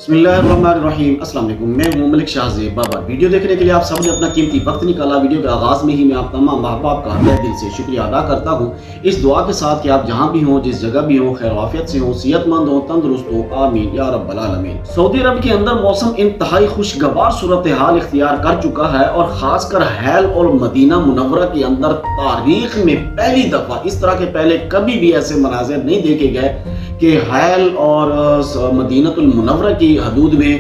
बिस्मिल्लाहिर्रहमानिर्रहीम। अस्सलाम वालेकुम। मैं हूं मलिक शाहज़ेब बाबा। वीडियो देखने के लिए आप सबने अपना कीमती वक्त निकाला। वीडियो के आगाज़ में ही मैं आप तमाम अहबाब का तहे दिल से शुक्रिया अदा करता हूं, इस दुआ के साथ कि आप जहां भी हों, जिस जगह भी हों, खैर आफियत से हों, सेहतमंद हों, तंदुरुस्त हो, आमीन या रब्बल आलमीन। सऊदी अरब के अंदर मौसम इंतहाई खुशगवार सूरत हाल इख्तियार कर चुका है और ख़ासकर हैल और मदीना मुनव्वरा के अंदर तारीख में पहली दफ़ा इस तरह के पहले कभी भी ऐसे मनाज़िर नहीं देखे गए कि हैल और मदीनतुल मुनव्वरा की हदूद में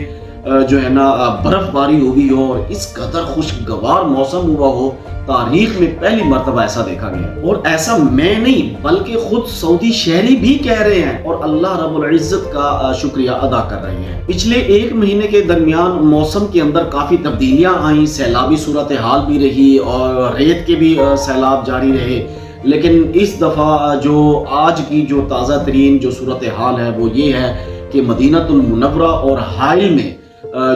जो है ना बर्फबारी हुई हो और इस कदर खुशगवार मौसम हुआ हो। तारीख में पहली मर्तबा ऐसा देखा गया और ऐसा मैं नहीं बल्कि खुद सऊदी शहरी भी कह रहे हैं और अल्लाह रब्बुल इज्जत का शुक्रिया अदा कर रहे हैं। पिछले एक महीने के दरमियान मौसम के अंदर काफी तब्दीलियां आई, सैलाबी सूरत हाल भी रही और रेत के भी सैलाब जारी रहे। लेकिन इस दफ़ा जो आज की जो ताज़ा तरीन जो सूरत हाल है वो ये है कि मदीनतुल मुनव्वरा और हाइल में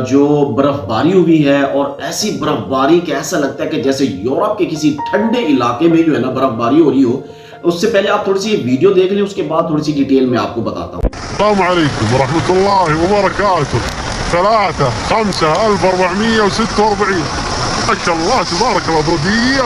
जो बर्फबारी हुई है और ऐसी बर्फबारी कि ऐसा लगता है कि जैसे यूरोप के किसी ठंडे इलाके में जो है ना बर्फबारी हो रही हो। उससे पहले आप थोड़ी सी वीडियो देख लें, उसके बाद थोड़ी सी डिटेल में आपको बताता हूँ। अस्सलाम वालेकुम व रहमतुल्लाहि व बरकातुहू। 3,5,446 माशाअल्लाह तबारक अल्लाह बरदीया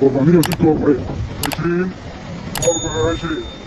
446 20 24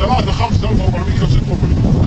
3,5,446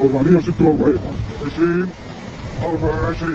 446 20 24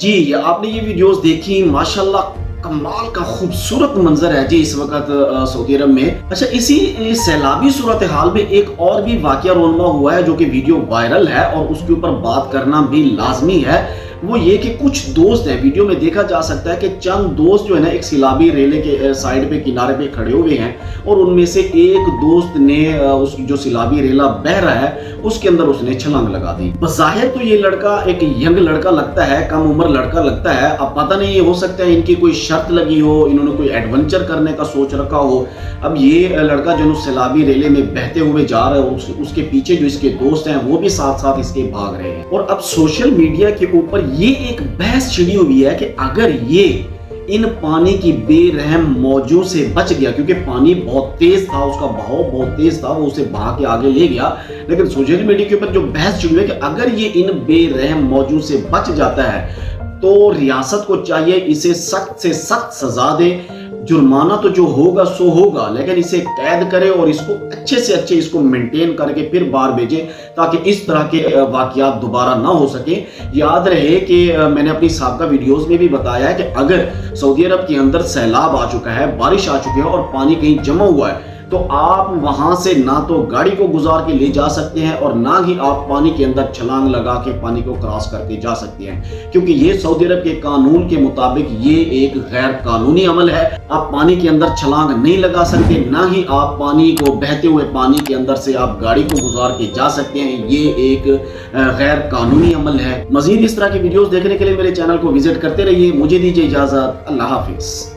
जी आपने ये वीडियोस देखी, माशाल्लाह कमाल का खूबसूरत मंजर है जी इस वक्त सऊदी अरब में। अच्छा, इसी सैलाबी सूरत हाल में एक और भी वाकया रोनमा हुआ है जो कि वीडियो वायरल है और उसके ऊपर बात करना भी लाजमी है। वो ये कि कुछ दोस्त हैं, वीडियो में देखा जा सकता है कि चंद दोस्त जो है ना एक सैलाबी रेले के साइड पे किनारे पे खड़े हुए हैं और उनमें से एक दोस्त ने उस जो सैलाबी रेला बह रहा है उसके अंदर उसने छलांग लगा दी। बज़ाहिर तो ये लड़का एक यंग लड़का लगता है, कम उम्र लड़का लगता है। अब पता नहीं, हो सकता है इनकी कोई शर्त लगी हो, इन्होंने कोई एडवेंचर करने का सोच रखा हो। अब ये लड़का जो सैलाबी रेले में बहते हुए जा रहा है, उसके पीछे जो इसके दोस्त हैं वो भी साथ साथ इसके भाग रहे हैं। और अब सोशल मीडिया के ऊपर ये एक बहस छिड़ी हुई है कि अगर ये इन पानी की बेरहम मौजों से बच गया, क्योंकि पानी बहुत तेज था, उसका बहाव बहुत तेज था, वो उसे बहा के आगे ले गया। लेकिन सोशल मीडिया के ऊपर जो बहस छिड़ी हुई है कि अगर ये इन बेरहम मौजों से बच जाता है तो रियासत को चाहिए इसे सख्त से सख्त सजा दे। जुर्माना तो जो होगा सो होगा, लेकिन इसे कैद करे और इसको अच्छे से अच्छे इसको मेंटेन करके फिर बाहर भेजे ताकि इस तरह के वाकयात दोबारा ना हो सके। याद रहे कि मैंने अपनी साबिका वीडियोस में भी बताया है कि अगर सऊदी अरब के अंदर सैलाब आ चुका है, बारिश आ चुकी है और पानी कहीं जमा हुआ है तो आप वहां से ना तो गाड़ी को गुजार के ले जा सकते हैं और ना ही आप पानी के अंदर छलांग लगा के पानी को क्रॉस करके जा सकते हैं, क्योंकि ये सऊदी अरब के कानून के मुताबिक ये एक गैर कानूनी अमल है। आप पानी के अंदर छलांग नहीं लगा सकते, ना ही आप पानी को बहते हुए पानी के अंदर से आप गाड़ी को गुजार के जा सकते हैं। ये एक गैर कानूनी अमल है। मजीद इस तरह की वीडियोस देखने के लिए मेरे चैनल को विजिट करते रहिए। मुझे दीजिए इजाजत। अल्लाह हाफिज।